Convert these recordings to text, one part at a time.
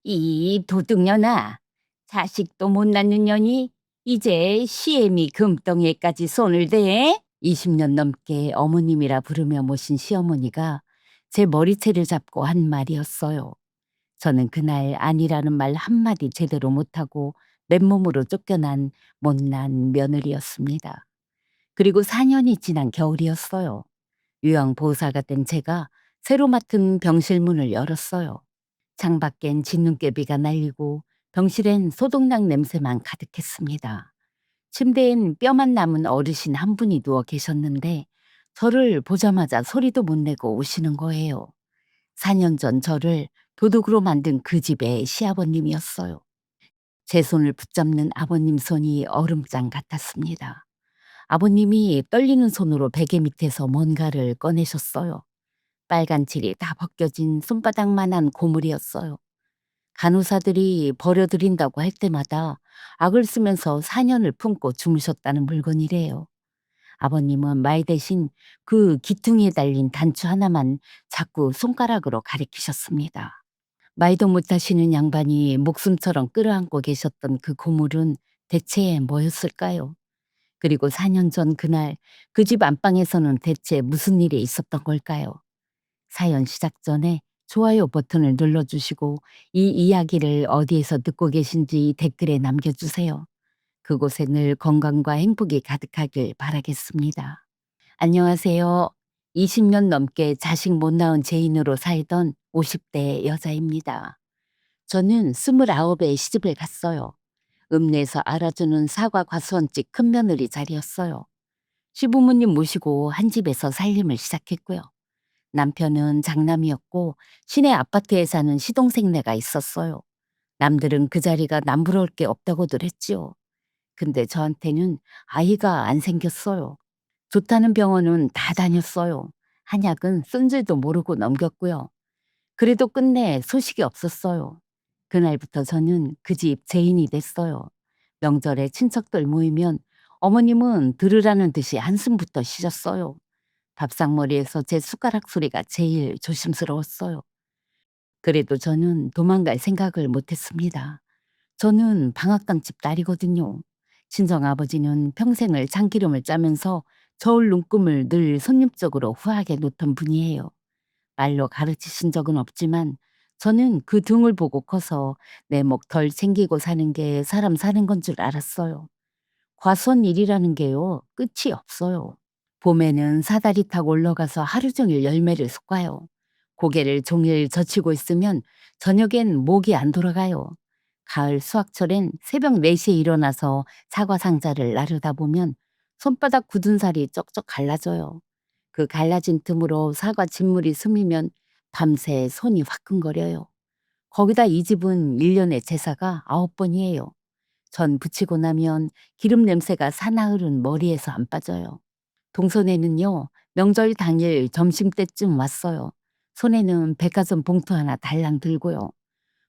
이 도둑년아, 자식도 못 낳는 년이 이제 시애미 금덩이까지 손을 대? 20년 넘게 어머님이라 부르며 모신 시어머니가 제 머리채를 잡고 한 말이었어요. 저는 그날 아니라는 말 한마디 제대로 못하고 맨몸으로 쫓겨난 못난 며느리였습니다. 그리고 4년이 지난 겨울이었어요. 유양보호사가 된 제가 새로 맡은 병실 문을 열었어요. 창밖엔 진눈깨비가 날리고 병실엔 소독약 냄새만 가득했습니다. 침대엔 뼈만 남은 어르신 한 분이 누워 계셨는데 저를 보자마자 소리도 못 내고 우시는 거예요. 4년 전 저를 도둑으로 만든 그 집의 시아버님이었어요. 제 손을 붙잡는 아버님 손이 얼음장 같았습니다. 아버님이 떨리는 손으로 베개 밑에서 뭔가를 꺼내셨어요. 빨간 칠이 다 벗겨진 손바닥만한 고물이었어요. 간호사들이 버려드린다고 할 때마다 악을 쓰면서 사년을 품고 주무셨다는 물건이래요. 아버님은 말 대신 그 기퉁이에 달린 단추 하나만 자꾸 손가락으로 가리키셨습니다. 말도 못하시는 양반이 목숨처럼 끌어안고 계셨던 그 고물은 대체 뭐였을까요? 그리고 4년 전 그날 그 집 안방에서는 대체 무슨 일이 있었던 걸까요? 사연 시작 전에 좋아요 버튼을 눌러주시고 이 이야기를 어디에서 듣고 계신지 댓글에 남겨주세요. 그곳에 늘 건강과 행복이 가득하길 바라겠습니다. 안녕하세요. 20년 넘게 자식 못 낳은 죄인으로 살던 50대 여자입니다. 저는 29에 시집을 갔어요. 읍내에서 알아주는 사과 과수원집 큰며느리 자리였어요. 시부모님 모시고 한 집에서 살림을 시작했고요. 남편은 장남이었고 시내 아파트에 사는 시동생네가 있었어요. 남들은 그 자리가 남부러울 게 없다고들 했지요. 근데 저한테는 아이가 안 생겼어요. 좋다는 병원은 다 다녔어요. 한약은 쓴 줄도 모르고 넘겼고요. 그래도 끝내 소식이 없었어요. 그날부터 저는 그 집 죄인이 됐어요. 명절에 친척들 모이면 어머님은 들으라는 듯이 한숨부터 쉬셨어요. 밥상머리에서 제 숟가락 소리가 제일 조심스러웠어요. 그래도 저는 도망갈 생각을 못했습니다. 저는 방앗간집 딸이거든요. 친정아버지는 평생을 참기름을 짜면서 저울 눈금을 늘 손님적으로 후하게 놓던 분이에요. 말로 가르치신 적은 없지만 저는 그 등을 보고 커서 내 목 덜 챙기고 사는 게 사람 사는 건 줄 알았어요. 과수원 일이라는 게요, 끝이 없어요. 봄에는 사다리 타고 올라가서 하루 종일 열매를 솎아요. 고개를 종일 젖히고 있으면 저녁엔 목이 안 돌아가요. 가을 수확철엔 새벽 4시에 일어나서 사과 상자를 나르다 보면 손바닥 굳은 살이 쩍쩍 갈라져요. 그 갈라진 틈으로 사과 진물이 스미면 밤새 손이 화끈거려요. 거기다 이 집은 1년에 제사가 9번이에요. 전 부치고 나면 기름 냄새가 사나흘은 머리에서 안 빠져요. 동선에는요, 명절 당일 점심때쯤 왔어요. 손에는 백화점 봉투 하나 달랑 들고요.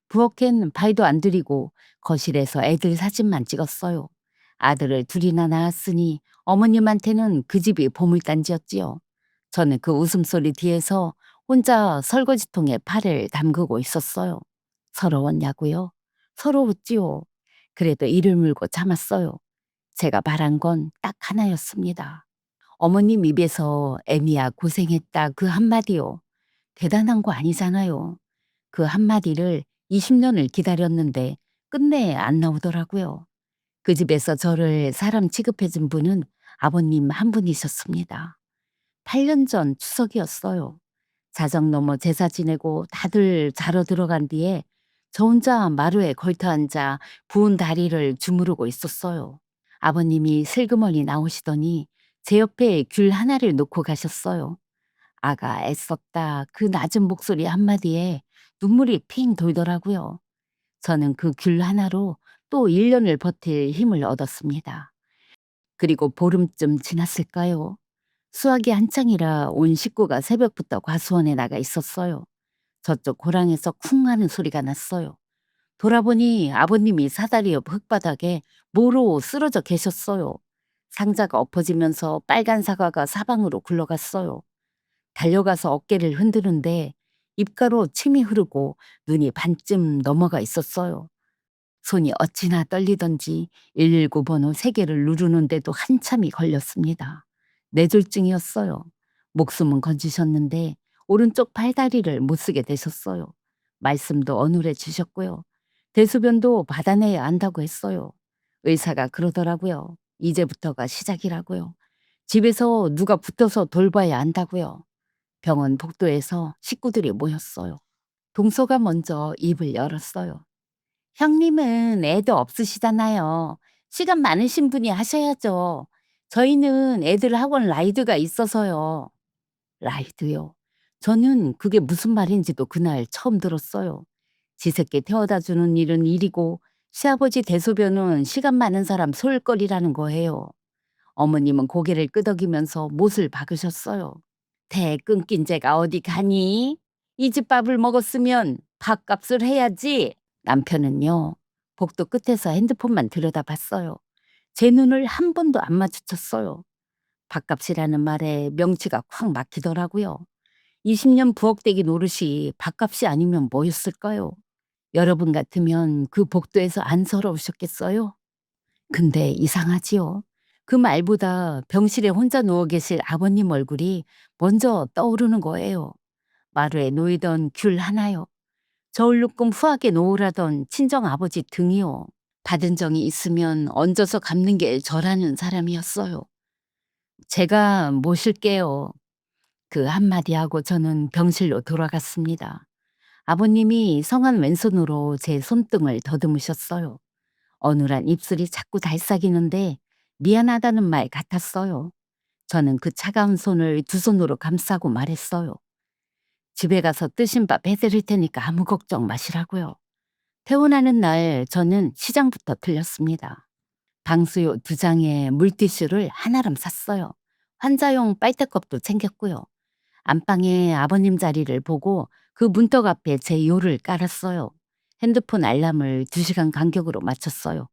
부엌엔 발도 안 들이고 거실에서 애들 사진만 찍었어요. 아들을 둘이나 낳았으니 어머님한테는 그 집이 보물단지였지요. 저는 그 웃음소리 뒤에서 혼자 설거지통에 팔을 담그고 있었어요. 서러웠냐고요? 서러웠지요. 그래도 이를 물고 참았어요. 제가 바란 건 딱 하나였습니다. 어머님 입에서 "애미야 고생했다." 그 한마디요. 대단한 거 아니잖아요. 그 한마디를 20년을 기다렸는데 끝내 안 나오더라고요. 그 집에서 저를 사람 취급해 준 분은 아버님 한 분이셨습니다. 8년 전 추석이었어요. 자정 넘어 제사 지내고 다들 자러 들어간 뒤에 저 혼자 마루에 걸터 앉아 부은 다리를 주무르고 있었어요. 아버님이 슬그머니 나오시더니 제 옆에 귤 하나를 놓고 가셨어요. "아가 애썼다." 그 낮은 목소리 한마디에 눈물이 핑 돌더라고요. 저는 그 귤 하나로 또 1년을 버틸 힘을 얻었습니다. 그리고 보름쯤 지났을까요? 수학이 한창이라 온 식구가 새벽부터 과수원에 나가 있었어요. 저쪽 호랑에서 쿵 하는 소리가 났어요. 돌아보니 아버님이 사다리 옆 흙바닥에 모로 쓰러져 계셨어요. 상자가 엎어지면서 빨간 사과가 사방으로 굴러갔어요. 달려가서 어깨를 흔드는데 입가로 침이 흐르고 눈이 반쯤 넘어가 있었어요. 손이 어찌나 떨리던지 119 번호 3개를 누르는데도 한참이 걸렸습니다. 뇌졸중이었어요. 목숨은 건지셨는데 오른쪽 팔다리를 못 쓰게 되셨어요. 말씀도 어눌해지셨고요. 대소변도 받아내야 한다고 했어요. 의사가 그러더라고요. 이제부터가 시작이라고요. 집에서 누가 붙어서 돌봐야 한다고요. 병원 복도에서 식구들이 모였어요. 동서가 먼저 입을 열었어요. 형님은 애도 없으시잖아요. 시간 많으신 분이 하셔야죠. 저희는 애들 학원 라이드가 있어서요. 라이드요? 저는 그게 무슨 말인지도 그날 처음 들었어요. 지 새끼 태워다 주는 일은 일이고 시아버지 대소변은 시간 많은 사람 소일거리라는 거예요. 어머님은 고개를 끄덕이면서 못을 박으셨어요. 대 끊긴 죄가 어디 가니? 이 집 밥을 먹었으면 밥값을 해야지. 남편은요, 복도 끝에서 핸드폰만 들여다봤어요. 제 눈을 한 번도 안 마주쳤어요. 밥값이라는 말에 명치가 콱 막히더라고요. 20년 부엌대기 노릇이 밥값이 아니면 뭐였을까요? 여러분 같으면 그 복도에서 안 서러우셨겠어요? 근데 이상하지요. 그 말보다 병실에 혼자 누워 계실 아버님 얼굴이 먼저 떠오르는 거예요. 마루에 놓이던 귤 하나요. 저울묶음 후하게 놓으라던 친정아버지 등이요. 받은 정이 있으면 얹어서 갚는 게 저라는 사람이었어요. 제가 모실게요. 그 한마디 하고 저는 병실로 돌아갔습니다. 아버님이 성한 왼손으로 제 손등을 더듬으셨어요. 어눌한 입술이 자꾸 달싹이는데 미안하다는 말 같았어요. 저는 그 차가운 손을 두 손으로 감싸고 말했어요. 집에 가서 뜨신 밥 해드릴 테니까 아무 걱정 마시라고요. 퇴원하는 날 저는 시장부터 들렸습니다. 방수요 2장에 물티슈를 하나름 샀어요. 환자용 빨대컵도 챙겼고요. 안방에 아버님 자리를 보고 그 문턱 앞에 제 요를 깔았어요. 핸드폰 알람을 2시간 간격으로 맞췄어요.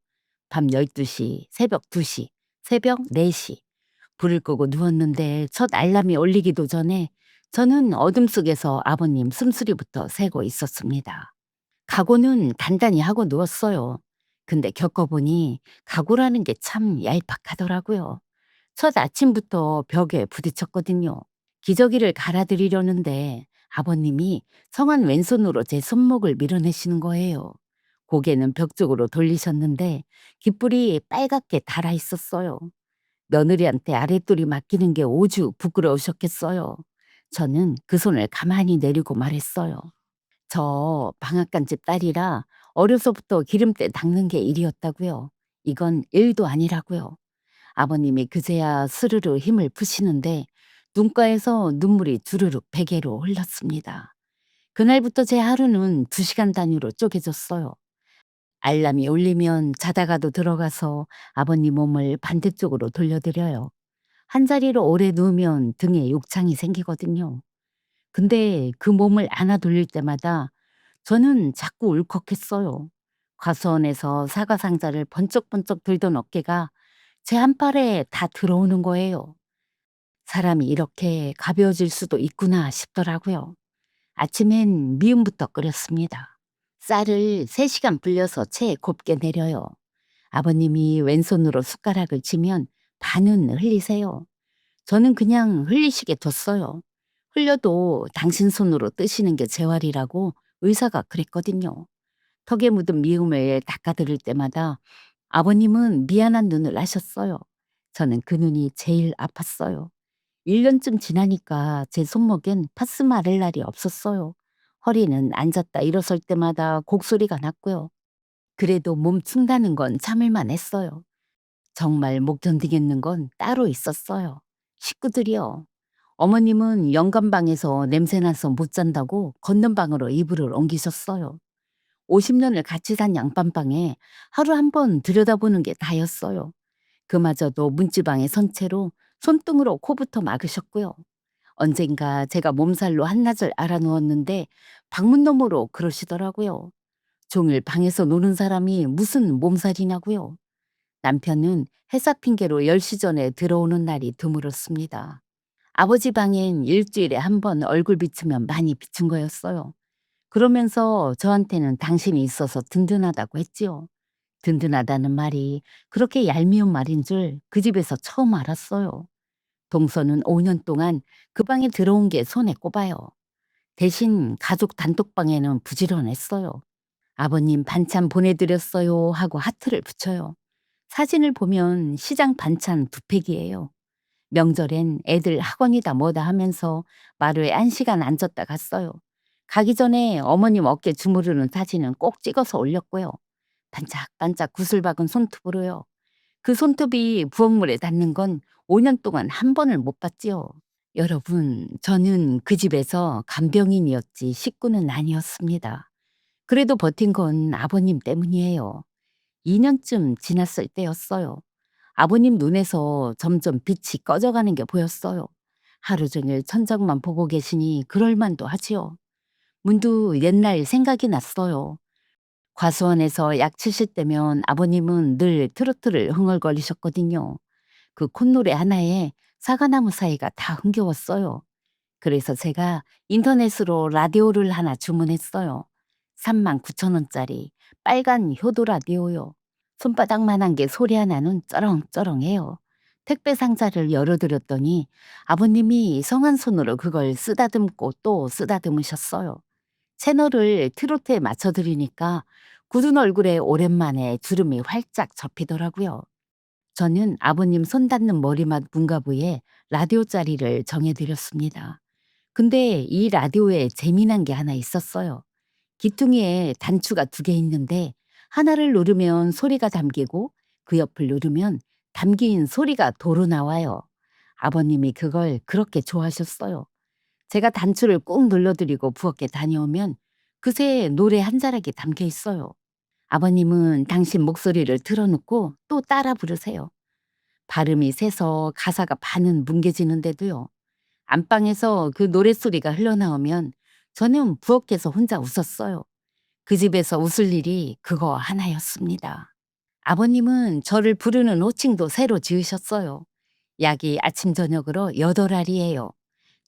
밤 12시, 새벽 2시, 새벽 4시. 불을 끄고 누웠는데 첫 알람이 울리기도 전에 저는 어둠 속에서 아버님 숨소리부터 새고 있었습니다. 각오는 단단히 하고 누웠어요. 근데 겪어보니 각오라는 게 참 얄팍하더라고요. 첫 아침부터 벽에 부딪혔거든요. 기저귀를 갈아드리려는데 아버님이 성한 왼손으로 제 손목을 밀어내시는 거예요. 고개는 벽 쪽으로 돌리셨는데 깃불이 빨갛게 달아 있었어요. 며느리한테 아랫돌이 맡기는 게 오죽 부끄러우셨겠어요. 저는 그 손을 가만히 내리고 말했어요. 저 방앗간집 딸이라 어려서부터 기름때 닦는 게 일이었다고요. 이건 일도 아니라고요. 아버님이 그제야 스르르 힘을 푸시는데 눈가에서 눈물이 주르륵 베개로 흘렀습니다. 그날부터 제 하루는 2시간 단위로 쪼개졌어요. 알람이 울리면 자다가도 들어가서 아버님 몸을 반대쪽으로 돌려드려요. 한자리로 오래 누우면 등에 욕창이 생기거든요. 근데 그 몸을 안아 돌릴 때마다 저는 자꾸 울컥했어요. 과수원에서 사과 상자를 번쩍번쩍 들던 어깨가 제 한 팔에 다 들어오는 거예요. 사람이 이렇게 가벼워질 수도 있구나 싶더라고요. 아침엔 미음부터 끓였습니다. 쌀을 3시간 불려서 체에 곱게 내려요. 아버님이 왼손으로 숟가락을 치면 반은 흘리세요. 저는 그냥 흘리시게 뒀어요. 흘려도 당신 손으로 뜨시는 게 재활이라고 의사가 그랬거든요. 턱에 묻은 미음을 닦아드릴 때마다 아버님은 미안한 눈을 하셨어요. 저는 그 눈이 제일 아팠어요. 1년쯤 지나니까 제 손목엔 파스 마를 날이 없었어요. 허리는 앉았다 일어설 때마다 곡소리가 났고요. 그래도 몸 춘다는 건 참을만 했어요. 정말 못 견디겠는 건 따로 있었어요. 식구들이요. 어머님은 영감방에서 냄새나서 못 잔다고 걷는 방으로 이불을 옮기셨어요. 50년을 같이 산 양반방에 하루 한 번 들여다보는 게 다였어요. 그마저도 문지방에 선 채로 손등으로 코부터 막으셨고요. 언젠가 제가 몸살로 한나절 알아누웠는데 방문 너머로 그러시더라고요. 종일 방에서 노는 사람이 무슨 몸살이냐고요. 남편은 회사 핑계로 10시 전에 들어오는 날이 드물었습니다. 아버지 방엔 일주일에 한 번 얼굴 비추면 많이 비춘 거였어요. 그러면서 저한테는 당신이 있어서 든든하다고 했지요. 든든하다는 말이 그렇게 얄미운 말인 줄 그 집에서 처음 알았어요. 동서는 5년 동안 그 방에 들어온 게 손에 꼽아요. 대신 가족 단톡방에는 부지런했어요. 아버님 반찬 보내드렸어요 하고 하트를 붙여요. 사진을 보면 시장 반찬 두 팩이에요. 명절엔 애들 학원이다 뭐다 하면서 마루에 1시간 앉았다 갔어요. 가기 전에 어머님 어깨 주무르는 사진은 꼭 찍어서 올렸고요. 반짝반짝 구슬박은 손톱으로요. 그 손톱이 부엌물에 닿는 건 5년 동안 한 번을 못 봤지요. 여러분, 저는 그 집에서 간병인이었지 식구는 아니었습니다. 그래도 버틴 건 아버님 때문이에요. 2년쯤 지났을 때였어요. 아버님 눈에서 점점 빛이 꺼져가는 게 보였어요. 하루 종일 천장만 보고 계시니 그럴 만도 하지요. 문득 옛날 생각이 났어요. 과수원에서 약 치실 때면 아버님은 늘 트로트를 흥얼거리셨거든요. 그 콧노래 하나에 사과나무 사이가 다 흥겨웠어요. 그래서 제가 인터넷으로 라디오를 하나 주문했어요. 39,000원짜리 빨간 효도 라디오요. 손바닥만한 게 소리 하나는 쩌렁쩌렁해요. 택배 상자를 열어드렸더니 아버님이 성한 손으로 그걸 쓰다듬고 또 쓰다듬으셨어요. 채널을 트로트에 맞춰드리니까 굳은 얼굴에 오랜만에 주름이 활짝 접히더라고요. 저는 아버님 손 닿는 머리맡 문가부에 라디오 자리를 정해드렸습니다. 근데 이 라디오에 재미난 게 하나 있었어요. 기퉁이에 단추가 2개 있는데 하나를 누르면 소리가 담기고 그 옆을 누르면 담긴 소리가 도로 나와요. 아버님이 그걸 그렇게 좋아하셨어요. 제가 단추를 꾹 눌러드리고 부엌에 다녀오면 그새 노래 한 자락이 담겨 있어요. 아버님은 당신 목소리를 틀어놓고 또 따라 부르세요. 발음이 세서 가사가 반은 뭉개지는데도요. 안방에서 그 노랫소리가 흘러나오면 저는 부엌에서 혼자 웃었어요. 그 집에서 웃을 일이 그거 하나였습니다. 아버님은 저를 부르는 호칭도 새로 지으셨어요. 약이 아침 저녁으로 8알이에요.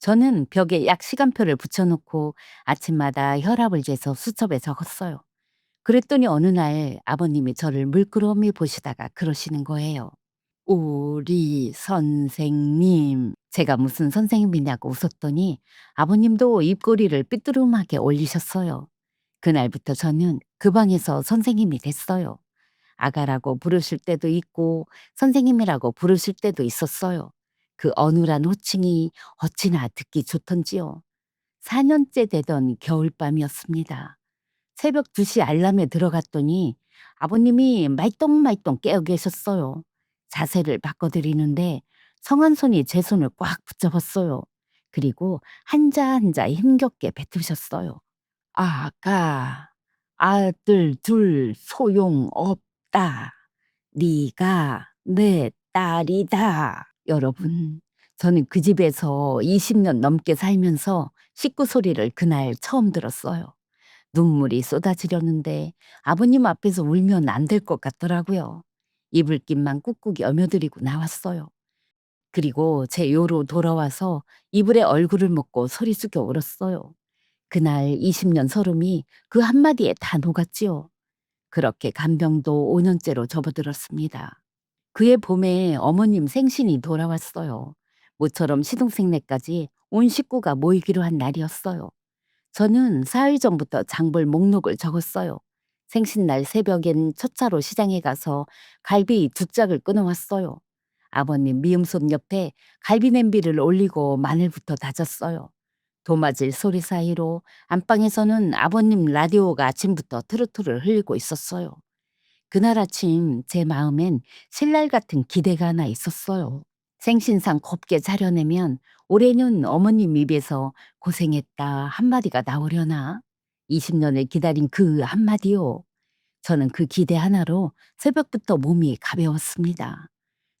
저는 벽에 약 시간표를 붙여놓고 아침마다 혈압을 재서 수첩에 적었어요. 그랬더니 어느 날 아버님이 저를 물끄러미 보시다가 그러시는 거예요. 우리 선생님. 제가 무슨 선생님이냐고 웃었더니 아버님도 입꼬리를 삐뚤음하게 올리셨어요. 그날부터 저는 그 방에서 선생님이 됐어요. 아가라고 부르실 때도 있고 선생님이라고 부르실 때도 있었어요. 그 어눌한 호칭이 어찌나 듣기 좋던지요. 4년째 되던 겨울밤이었습니다. 새벽 2시 알람에 들어갔더니 아버님이 말똥말똥 깨어 계셨어요. 자세를 바꿔드리는데 성한 손이 제 손을 꽉 붙잡았어요. 그리고 한자 한자 힘겹게 뱉으셨어요. 아가, 아들 둘 소용없다. 네가 내 딸이다. 여러분, 저는 그 집에서 20년 넘게 살면서 식구 소리를 그날 처음 들었어요. 눈물이 쏟아지려는데 아버님 앞에서 울면 안 될 것 같더라고요. 이불깃만 꾹꾹 여며드리고 나왔어요. 그리고 제 요로 돌아와서 이불에 얼굴을 묻고 소리 숙여 울었어요. 그날 20년 설움이 그 한마디에 다 녹았지요. 그렇게 간병도 5년째로 접어들었습니다. 그해 봄에 어머님 생신이 돌아왔어요. 모처럼 시동생네까지 온 식구가 모이기로 한 날이었어요. 저는 사흘 전부터 장볼 목록을 적었어요. 생신날 새벽엔 첫 차로 시장에 가서 갈비 2짝을 끊어왔어요. 아버님 미음솥 옆에 갈비 냄비를 올리고 마늘부터 다졌어요. 도마질 소리 사이로 안방에서는 아버님 라디오가 아침부터 트로트를 흘리고 있었어요. 그날 아침 제 마음엔 신랄 같은 기대가 하나 있었어요. 생신상 곱게 차려내면 올해는 어머님 입에서 고생했다 한마디가 나오려나? 20년을 기다린 그 한마디요. 저는 그 기대 하나로 새벽부터 몸이 가벼웠습니다.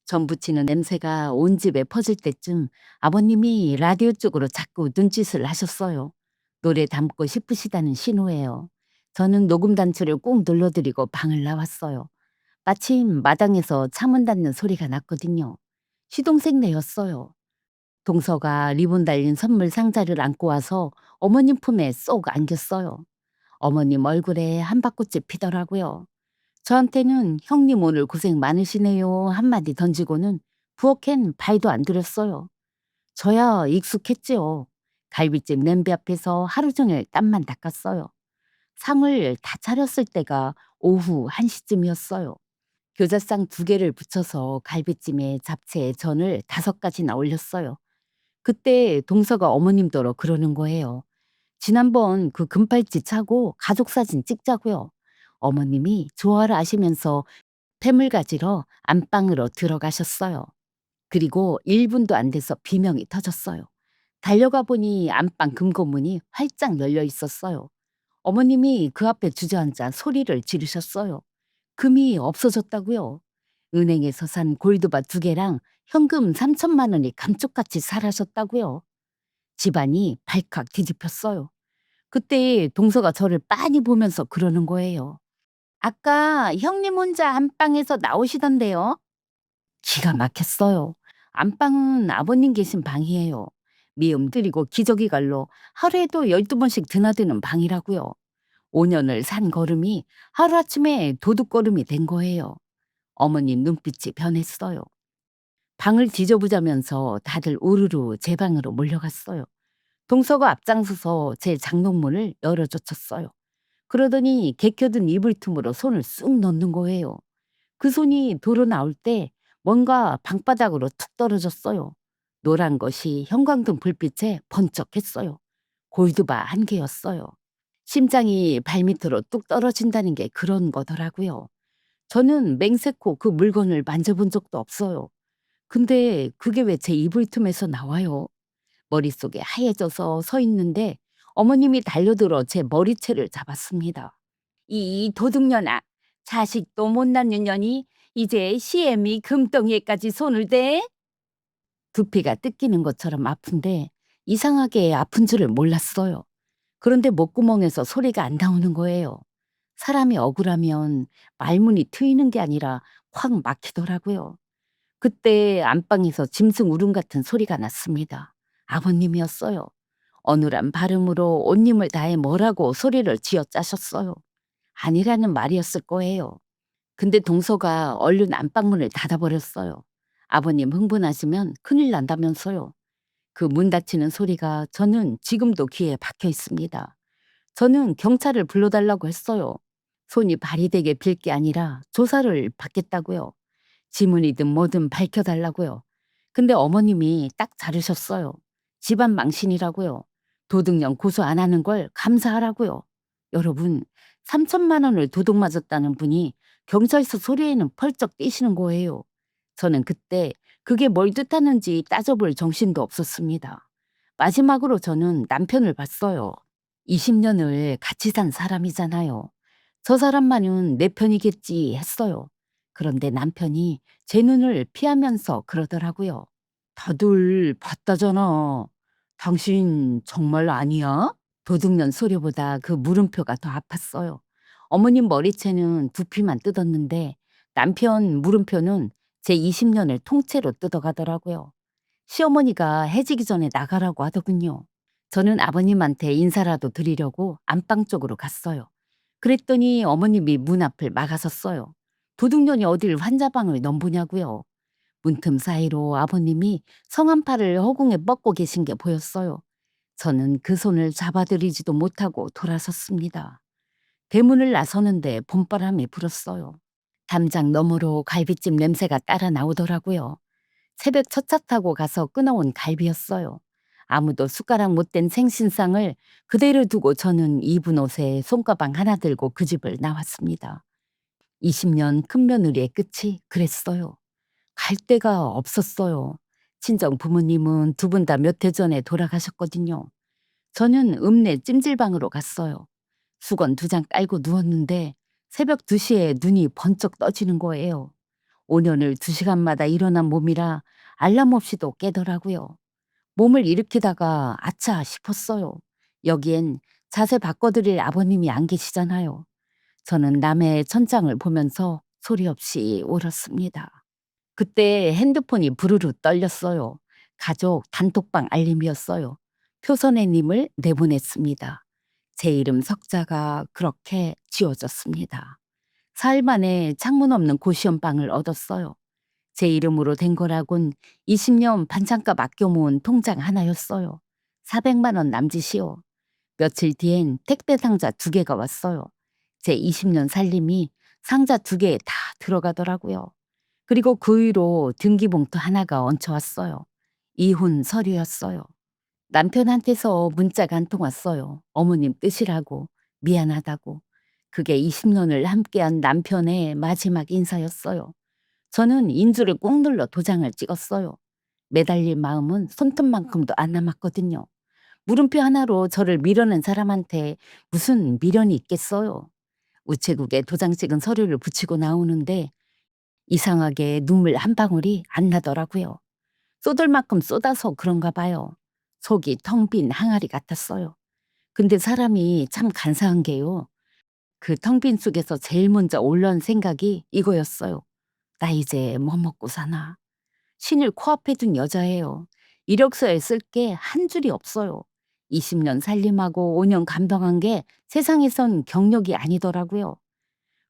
전 부치는 냄새가 온 집에 퍼질 때쯤 아버님이 라디오 쪽으로 자꾸 눈짓을 하셨어요. 노래 담고 싶으시다는 신호예요. 저는 녹음 단추를 꾹 눌러드리고 방을 나왔어요. 마침 마당에서 차문 닫는 소리가 났거든요. 시동생네였어요. 동서가 리본 달린 선물 상자를 안고 와서 어머님 품에 쏙 안겼어요. 어머님 얼굴에 한바꽃이 피더라고요. 저한테는 형님 오늘 고생 많으시네요 한마디 던지고는 부엌엔 발도 안 들였어요. 저야 익숙했지요. 갈비찜 냄비 앞에서 하루 종일 땀만 닦았어요. 상을 다 차렸을 때가 오후 1시쯤이었어요. 교자상 2개를 붙여서 갈비찜에 잡채에 전을 5가지나 올렸어요. 그때 동서가 어머님더러 그러는 거예요. 지난번 그 금팔찌 차고 가족 사진 찍자고요. 어머님이 좋아라 하시면서 팸을 가지러 안방으로 들어가셨어요. 그리고 1분도 안 돼서 비명이 터졌어요. 달려가 보니 안방 금고문이 활짝 열려 있었어요. 어머님이 그 앞에 주저앉아 소리를 지르셨어요. 금이 없어졌다고요. 은행에서 산 골드바 2개랑 현금 3천만 원이 감쪽같이 사라졌다고요. 집안이 발칵 뒤집혔어요. 그때 동서가 저를 빤히 보면서 그러는 거예요. 아까 형님 혼자 안방에서 나오시던데요? 기가 막혔어요. 안방은 아버님 계신 방이에요. 미음 들이고 기저귀 갈로 하루에도 12번씩 드나드는 방이라고요. 5년을 산 걸음이 하루아침에 도둑걸음이 된 거예요. 어머님 눈빛이 변했어요. 방을 뒤져보자면서 다들 우르르 제 방으로 몰려갔어요. 동서가 앞장서서 제 장롱문을 열어젖혔어요. 그러더니 개켜든 이불 틈으로 손을 쑥 넣는 거예요. 그 손이 도로 나올 때 뭔가 방바닥으로 툭 떨어졌어요. 노란 것이 형광등 불빛에 번쩍했어요. 골드바 1개였어요. 심장이 발밑으로 뚝 떨어진다는 게 그런 거더라고요. 저는 맹세코 그 물건을 만져본 적도 없어요. 근데 그게 왜 제 이불 틈에서 나와요? 머릿속에 하얘져서 서 있는데 어머님이 달려들어 제 머리채를 잡았습니다. 이 도둑년아, 자식도 못 낳는 년이 이제 시애미 금덩이에까지 손을 대? 두피가 뜯기는 것처럼 아픈데 이상하게 아픈 줄을 몰랐어요. 그런데 목구멍에서 소리가 안 나오는 거예요. 사람이 억울하면 말문이 트이는 게 아니라 확 막히더라고요. 그때 안방에서 짐승 울음 같은 소리가 났습니다. 아버님이었어요. 어눌한 발음으로 온 힘을 다해 뭐라고 소리를 쥐어짜셨어요. 아니라는 말이었을 거예요. 근데 동서가 얼른 안방문을 닫아버렸어요. 아버님 흥분하시면 큰일 난다면서요. 그 문 닫히는 소리가 저는 지금도 귀에 박혀 있습니다. 저는 경찰을 불러달라고 했어요. 손이 발이 되게 빌 게 아니라 조사를 받겠다고요. 지문이든 뭐든 밝혀달라고요. 근데 어머님이 딱 자르셨어요. 집안 망신이라고요. 도둑년 고소 안 하는 걸 감사하라고요. 여러분, 3천만 원을 도둑 맞았다는 분이 경찰서 소리에는 펄쩍 뛰시는 거예요. 저는 그때 그게 뭘 뜻하는지 따져볼 정신도 없었습니다. 마지막으로 저는 남편을 봤어요. 20년을 같이 산 사람이잖아요. 저 사람만은 내 편이겠지 했어요. 그런데 남편이 제 눈을 피하면서 그러더라고요. 다들 봤다잖아. 당신 정말 아니야? 도둑년 소리보다 그 물음표가 더 아팠어요. 어머님 머리채는 두피만 뜯었는데 남편 물음표는 제 20년을 통째로 뜯어가더라고요. 시어머니가 해지기 전에 나가라고 하더군요. 저는 아버님한테 인사라도 드리려고 안방 쪽으로 갔어요. 그랬더니 어머님이 문 앞을 막아섰어요. 도둑년이 어딜 환자방을 넘보냐고요. 문틈 사이로 아버님이 성한팔을 허공에 뻗고 계신 게 보였어요. 저는 그 손을 잡아들이지도 못하고 돌아섰습니다. 대문을 나서는데 봄바람이 불었어요. 담장 너머로 갈비찜 냄새가 따라 나오더라고요. 새벽 첫 차 타고 가서 끊어온 갈비였어요. 아무도 숟가락 못 댄 생신상을 그대로 두고 저는 입은 옷에 손가방 하나 들고 그 집을 나왔습니다. 20년 큰며느리의 끝이 그랬어요. 갈 데가 없었어요. 친정 부모님은 2분 다 몇 해 전에 돌아가셨거든요. 저는 읍내 찜질방으로 갔어요. 수건 2장 깔고 누웠는데 새벽 2시에 눈이 번쩍 떠지는 거예요. 5년을 2시간마다 일어난 몸이라 알람 없이도 깨더라고요. 몸을 일으키다가 아차 싶었어요. 여기엔 자세 바꿔드릴 아버님이 안 계시잖아요. 저는 남의 천장을 보면서 소리 없이 울었습니다. 그때 핸드폰이 부르르 떨렸어요. 가족 단톡방 알림이었어요. 표선애님을 내보냈습니다. 제 이름 석자가 그렇게 지워졌습니다. 사흘 만에 창문 없는 고시원방을 얻었어요. 제 이름으로 된 거라곤 20년 반찬값 아껴 모은 통장 하나였어요. 400만 원 남짓이요. 며칠 뒤엔 택배 상자 2개가 왔어요. 제 20년 살림이 상자 2개에 다 들어가더라고요. 그리고 그 위로 등기봉투 하나가 얹혀왔어요. 이혼 서류였어요. 남편한테서 문자가 한 통 왔어요. 어머님 뜨시라고, 미안하다고. 그게 20년을 함께한 남편의 마지막 인사였어요. 저는 인주를 꾹 눌러 도장을 찍었어요. 매달릴 마음은 손톱만큼도 안 남았거든요. 물음표 하나로 저를 밀어낸 사람한테 무슨 미련이 있겠어요. 우체국에 도장 찍은 서류를 붙이고 나오는데 이상하게 눈물 한 방울이 안 나더라고요. 쏟을 만큼 쏟아서 그런가 봐요. 속이 텅 빈 항아리 같았어요. 근데 사람이 참 간사한 게요. 그 텅 빈 속에서 제일 먼저 올라온 생각이 이거였어요. 나 이제 뭐 먹고 사나. 신을 코앞에 둔 여자예요. 이력서에 쓸 게 한 줄이 없어요. 20년 살림하고 5년 감당한 게 세상에선 경력이 아니더라고요.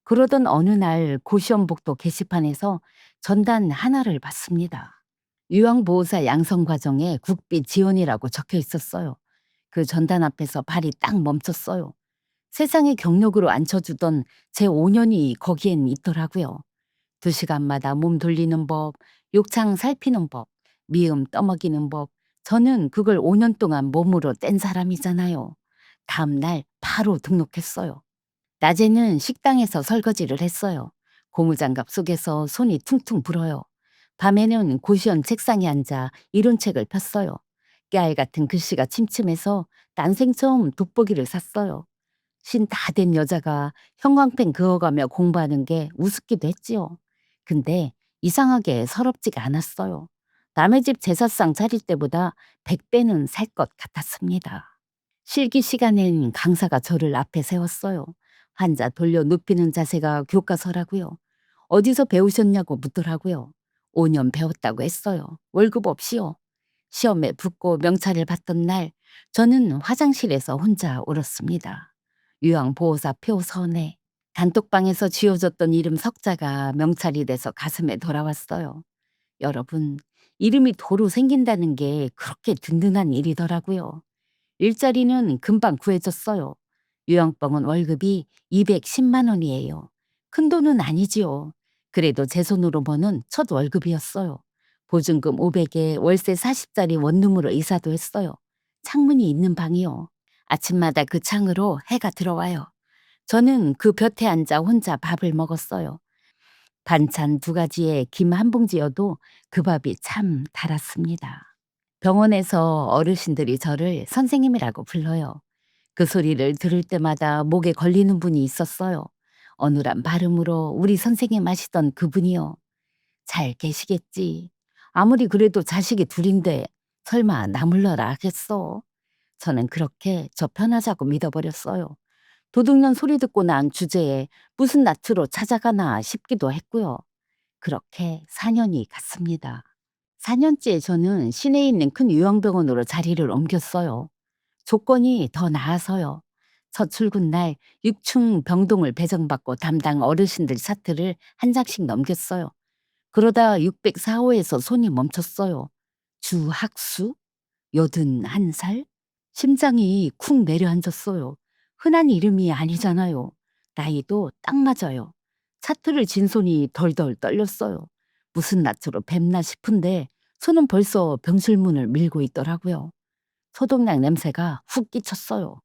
그러던 어느 날 고시원복도 게시판에서 전단 하나를 봤습니다. 유황보호사 양성과정에 국비 지원이라고 적혀 있었어요. 그 전단 앞에서 발이 딱 멈췄어요. 세상의 경력으로 앉혀주던 제 5년이 거기엔 있더라고요. 2시간마다 몸 돌리는 법, 욕창 살피는 법, 미음 떠먹이는 법. 저는 그걸 5년 동안 몸으로 뗀 사람이잖아요. 다음 날 바로 등록했어요. 낮에는 식당에서 설거지를 했어요. 고무장갑 속에서 손이 퉁퉁 불어요. 밤에는 고시원 책상에 앉아 이론책을 폈어요. 깨알 같은 글씨가 침침해서 난생 처음 돋보기를 샀어요. 신 다 된 여자가 형광펜 그어가며 공부하는 게 우습기도 했지요. 근데 이상하게 서럽지가 않았어요. 남의 집 제사상 차릴 때보다 100배는 살 것 같았습니다. 실기 시간엔 강사가 저를 앞에 세웠어요. 환자 돌려 눕히는 자세가 교과서라고요. 어디서 배우셨냐고 묻더라고요. 5년 배웠다고 했어요. 월급 없이요. 시험에 붙고 명찰을 받던 날 저는 화장실에서 혼자 울었습니다. 유황보호사 표 선에 단톡방에서 지워졌던 이름 석자가 명찰이 돼서 가슴에 돌아왔어요. 여러분, 이름이 도로 생긴다는 게 그렇게 든든한 일이더라고요. 일자리는 금방 구해졌어요. 유황병원 월급이 210만 원이에요. 큰 돈은 아니지요. 그래도 제 손으로 버는 첫 월급이었어요. 보증금 500에 월세 40짜리 원룸으로 이사도 했어요. 창문이 있는 방이요. 아침마다 그 창으로 해가 들어와요. 저는 그 볕에 앉아 혼자 밥을 먹었어요. 반찬 2가지에 김 한 봉지여도 그 밥이 참 달았습니다. 병원에서 어르신들이 저를 선생님이라고 불러요. 그 소리를 들을 때마다 목에 걸리는 분이 있었어요. 어눌한 발음으로 우리 선생님 하시던 그분이요. 잘 계시겠지. 아무리 그래도 자식이 둘인데 설마 나 몰라라 하겠어. 저는 그렇게 저 편하자고 믿어버렸어요. 도둑년 소리 듣고 난 주제에 무슨 낯으로 찾아가나 싶기도 했고요. 그렇게 4년이 갔습니다. 4년째 저는 시내에 있는 큰 요양병원으로 자리를 옮겼어요. 조건이 더 나아서요. 첫 출근 날 6층 병동을 배정받고 담당 어르신들 차트를 한 장씩 넘겼어요. 그러다 604호에서 손이 멈췄어요. 주학수? 81살? 심장이 쿵 내려앉았어요. 흔한 이름이 아니잖아요. 나이도 딱 맞아요. 차트를 진 손이 덜덜 떨렸어요. 무슨 낯으로 뵙나 싶은데 손은 벌써 병실문을 밀고 있더라고요. 소독약 냄새가 훅 끼쳤어요.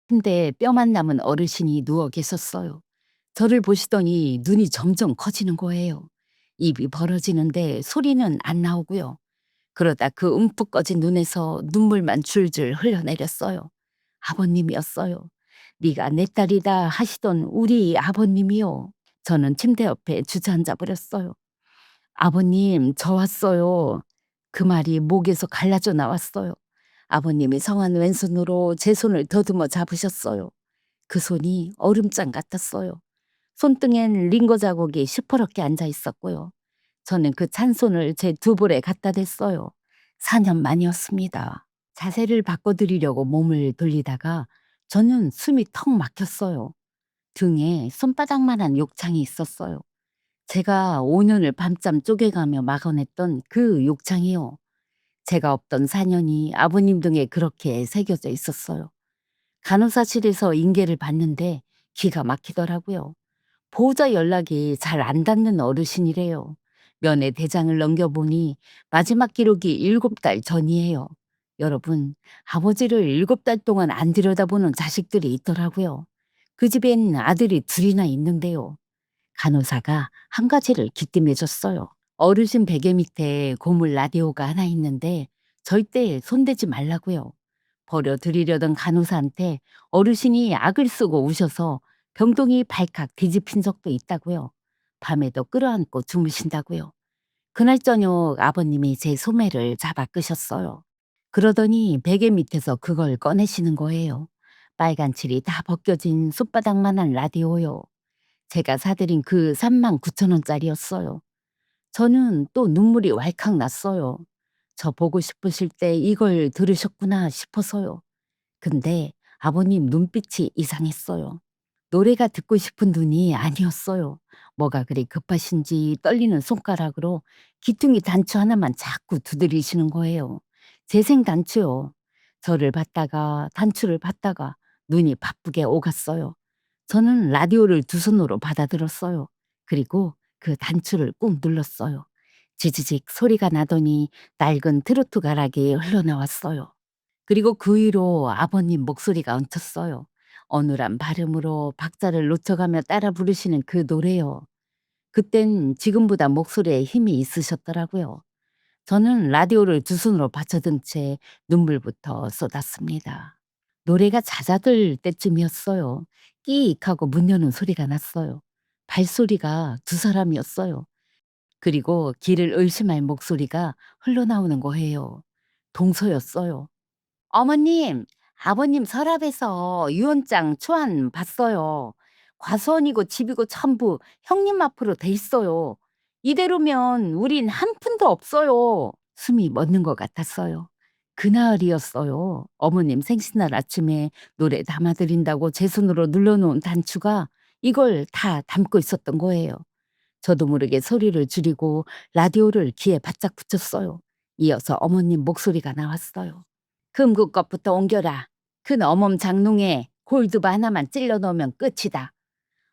근데 뼈만 남은 어르신이 누워 계셨어요. 저를 보시더니 눈이 점점 커지는 거예요. 입이 벌어지는데 소리는 안 나오고요. 그러다 그 움푹 꺼진 눈에서 눈물만 줄줄 흘러내렸어요. 아버님이었어요. 네가 내 딸이다 하시던 우리 아버님이요. 저는 침대 옆에 주저앉아 버렸어요. 아버님, 저 왔어요. 그 말이 목에서 갈라져 나왔어요. 아버님이 성한 왼손으로 제 손을 더듬어 잡으셨어요. 그 손이 얼음장 같았어요. 손등엔 링거 자국이 시퍼렇게 앉아 있었고요. 저는 그 찬 손을 제 두 볼에 갖다 댔어요. 4년 만이었습니다. 자세를 바꿔드리려고 몸을 돌리다가 저는 숨이 턱 막혔어요. 등에 손바닥만한 욕창이 있었어요. 제가 5년을 밤잠 쪼개가며 막아냈던 그 욕창이요. 제가 없던 4년이 아버님 등에 그렇게 새겨져 있었어요. 간호사실에서 인계를 받는데 기가 막히더라고요. 보호자 연락이 잘 안 닿는 어르신이래요. 면회 대장을 넘겨보니 마지막 기록이 7달 전이에요. 여러분, 아버지를 7달 동안 안 들여다보는 자식들이 있더라고요. 그 집엔 아들이 둘이나 있는데요. 간호사가 한 가지를 기띔해줬어요. 어르신 베개 밑에 고물 라디오가 하나 있는데 절대 손대지 말라고요. 버려드리려던 간호사한테 어르신이 악을 쓰고 우셔서 병동이 발칵 뒤집힌 적도 있다고요. 밤에도 끌어안고 주무신다고요. 그날 저녁 아버님이 제 소매를 잡아 끄셨어요. 그러더니 베개 밑에서 그걸 꺼내시는 거예요. 빨간 칠이 다 벗겨진 솥바닥만한 라디오요. 제가 사드린 그 39,000원짜리였어요. 저는 또 눈물이 왈칵 났어요. 저 보고 싶으실 때 이걸 들으셨구나 싶어서요. 근데 아버님 눈빛이 이상했어요. 노래가 듣고 싶은 눈이 아니었어요. 뭐가 그리 급하신지 떨리는 손가락으로 기퉁이 단추 하나만 자꾸 두드리시는 거예요. 재생 단추요. 저를 봤다가 단추를 봤다가 눈이 바쁘게 오갔어요. 저는 라디오를 두 손으로 받아들었어요. 그리고 그 단추를 꾹 눌렀어요. 지지직 소리가 나더니 낡은 트로트 가락이 흘러나왔어요. 그리고 그 위로 아버님 목소리가 얹혔어요. 어눌한 발음으로 박자를 놓쳐가며 따라 부르시는 그 노래요. 그땐 지금보다 목소리에 힘이 있으셨더라고요. 저는 라디오를 두 손으로 받쳐든 채 눈물부터 쏟았습니다. 노래가 잦아들 때쯤이었어요. 끼익 하고 문 여는 소리가 났어요. 발소리가 두 사람이었어요. 그리고 길을 의심할 목소리가 흘러나오는 거예요. 동서였어요. 어머님, 아버님 서랍에서 유언장 초안 봤어요. 과수원이고 집이고 전부 형님 앞으로 돼 있어요. 이대로면 우린 한 푼도 없어요. 숨이 멎는 것 같았어요. 그날이었어요. 어머님 생신날 아침에 노래 담아드린다고 제 손으로 눌러놓은 단추가 이걸 다 담고 있었던 거예요. 저도 모르게 소리를 줄이고 라디오를 귀에 바짝 붙였어요. 이어서 어머님 목소리가 나왔어요. 금국 것부터 옮겨라. 큰 어멈 장롱에 골드바 하나만 찔러 넣으면 끝이다.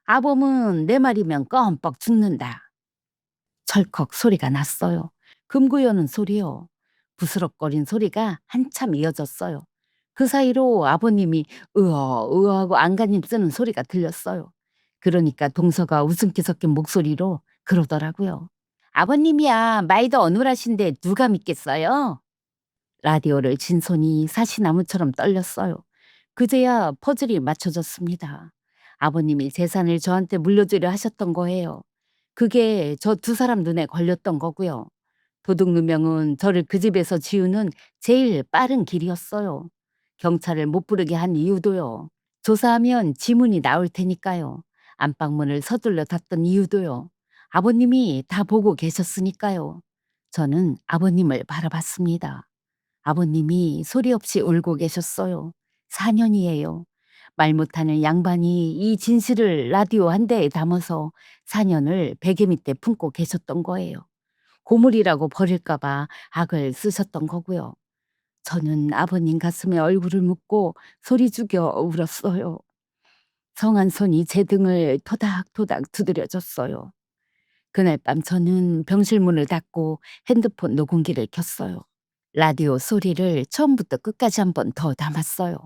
아범은 내 말이면 껌뻑 죽는다. 철컥 소리가 났어요. 금고 여는 소리요. 부스럭거린 소리가 한참 이어졌어요. 그 사이로 아버님이 으어하고 안간힘 쓰는 소리가 들렸어요. 그러니까 동서가 웃음기 섞인 목소리로 그러더라고요. 아버님이야 마이도 어눌하신데 누가 믿겠어요? 라디오를 진 손이 사시나무처럼 떨렸어요. 그제야 퍼즐이 맞춰졌습니다. 아버님이 재산을 저한테 물려주려 하셨던 거예요. 그게 저 두 사람 눈에 걸렸던 거고요. 도둑 누명은 저를 그 집에서 지우는 제일 빠른 길이었어요. 경찰을 못 부르게 한 이유도요. 조사하면 지문이 나올 테니까요. 안방문을 서둘러 닫던 이유도요. 아버님이 다 보고 계셨으니까요. 저는 아버님을 바라봤습니다. 아버님이 소리 없이 울고 계셨어요. 4년이에요. 말 못하는 양반이 이 진실을 라디오 한 대에 담아서 4년을 베개 밑에 품고 계셨던 거예요. 고물이라고 버릴까봐 악을 쓰셨던 거고요. 저는 아버님 가슴에 얼굴을 묻고 소리 죽여 울었어요. 성한 손이 제 등을 토닥토닥 두드려줬어요. 그날 밤 저는 병실 문을 닫고 핸드폰 녹음기를 켰어요. 라디오 소리를 처음부터 끝까지 한 번 더 담았어요.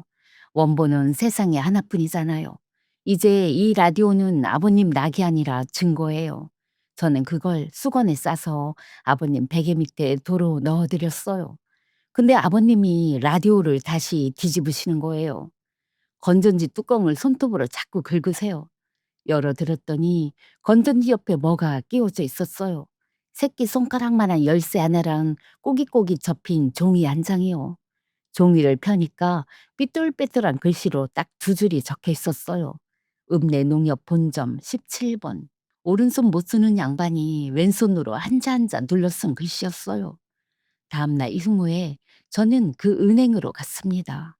원본은 세상에 하나뿐이잖아요. 이제 이 라디오는 아버님 낙이 아니라 증거예요. 저는 그걸 수건에 싸서 아버님 베개 밑에 도로 넣어드렸어요. 근데 아버님이 라디오를 다시 뒤집으시는 거예요. 건전지 뚜껑을 손톱으로 자꾸 긁으세요. 열어들었더니 건전지 옆에 뭐가 끼워져 있었어요. 새끼 손가락만한 열쇠 하나랑 꼬깃꼬깃 접힌 종이 한 장이요. 종이를 펴니까 삐뚤빼뚤한 글씨로 딱 두 줄이 적혀 있었어요. 읍내 농협 본점 17번. 오른손 못 쓰는 양반이 왼손으로 한자 한자 눌러 쓴 글씨였어요. 다음날 휴무에 저는 그 은행으로 갔습니다.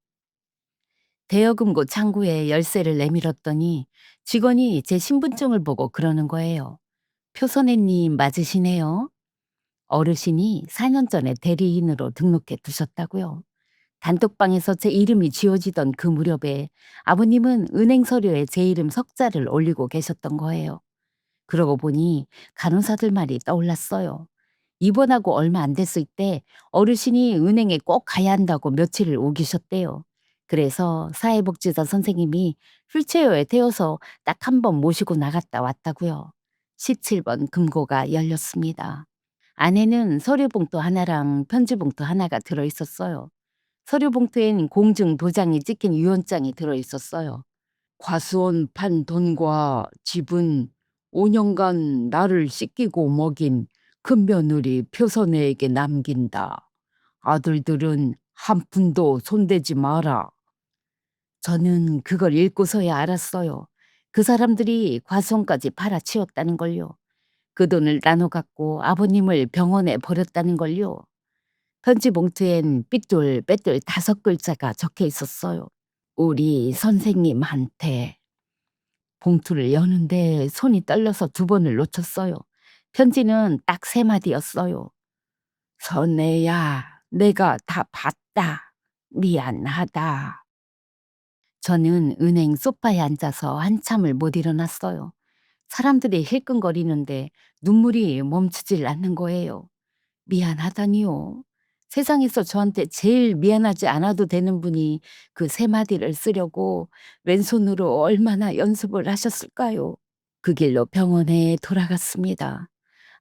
대여금고 창구에 열쇠를 내밀었더니 직원이 제 신분증을 보고 그러는 거예요. 표선혜님 맞으시네요. 어르신이 4년 전에 대리인으로 등록해 두셨다고요. 단톡방에서 제 이름이 지워지던 그 무렵에 아버님은 은행 서류에 제 이름 석자를 올리고 계셨던 거예요. 그러고 보니 간호사들 말이 떠올랐어요. 입원하고 얼마 안 됐을 때 어르신이 은행에 꼭 가야 한다고 며칠을 우기셨대요. 그래서 사회복지사 선생님이 휠체어에 태워서 딱 한 번 모시고 나갔다 왔다고요. 17번 금고가 열렸습니다. 안에는 서류 봉투 하나랑 편지 봉투 하나가 들어 있었어요. 서류 봉투엔 공증 도장이 찍힌 유언장이 들어 있었어요. 과수원 판 돈과 집은 5년간 나를 씻기고 먹인 큰며느리 표선애에게 남긴다. 아들들은 한 푼도 손대지 마라. 저는 그걸 읽고서야 알았어요. 그 사람들이 과수원까지 팔아치웠다는 걸요. 그 돈을 나눠 갖고 아버님을 병원에 버렸다는 걸요. 편지 봉투엔 삐뚤 빼뚤 5글자가 적혀 있었어요. 우리 선생님한테. 봉투를 여는데 손이 떨려서 2번을 놓쳤어요. 편지는 딱 3마디였어요. 선혜야, 내가 다 봤다. 미안하다. 저는 은행 소파에 앉아서 한참을 못 일어났어요. 사람들이 힐끔거리는데 눈물이 멈추질 않는 거예요. 미안하다니요. 세상에서 저한테 제일 미안하지 않아도 되는 분이 그 3마디를 쓰려고 왼손으로 얼마나 연습을 하셨을까요? 그 길로 병원에 돌아갔습니다.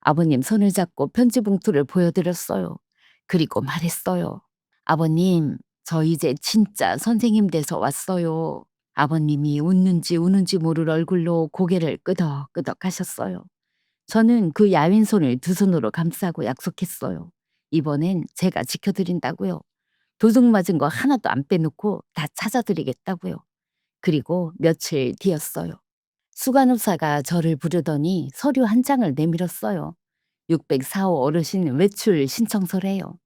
아버님 손을 잡고 편지 봉투를 보여드렸어요. 그리고 말했어요. 아버님, 저 이제 진짜 선생님 돼서 왔어요. 아버님이 웃는지 우는지 모를 얼굴로 고개를 끄덕끄덕 하셨어요. 저는 그 야윈 손을 2손으로 감싸고 약속했어요. 이번엔 제가 지켜드린다고요. 도둑 맞은 거 하나도 안 빼놓고 다 찾아드리겠다고요. 그리고 며칠 뒤였어요. 수간호사가 저를 부르더니 서류 한 장을 내밀었어요. 604호 어르신 외출 신청서래요.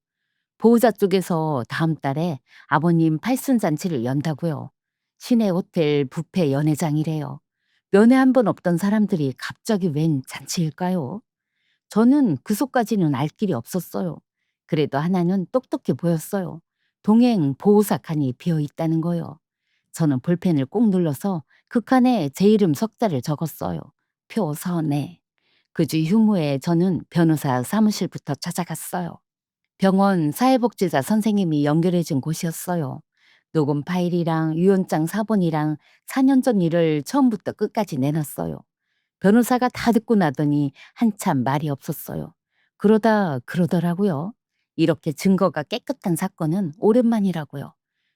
보호자 쪽에서 다음 달에 아버님 팔순잔치를 연다고요. 시내 호텔 뷔페 연회장이래요. 면회 한 번 없던 사람들이 갑자기 웬 잔치일까요? 저는 그 속까지는 알 길이 없었어요. 그래도 하나는 똑똑해 보였어요. 동행 보호사 칸이 비어 있다는 거요. 저는 볼펜을 꼭 눌러서 그 칸에 제 이름 석자를 적었어요. 표선혜. 그 주 휴무에 저는 변호사 사무실부터 찾아갔어요. 병원 사회복지사 선생님이 연결해 준 곳이었어요. 녹음 파일이랑 유언장 사본이랑 4년 전 일을 처음부터 끝까지 내놨어요. 변호사가 다 듣고 나더니 한참 말이 없었어요. 그러다 그러더라고요. 이렇게 증거가 깨끗한 사건은 오랜만이라고요.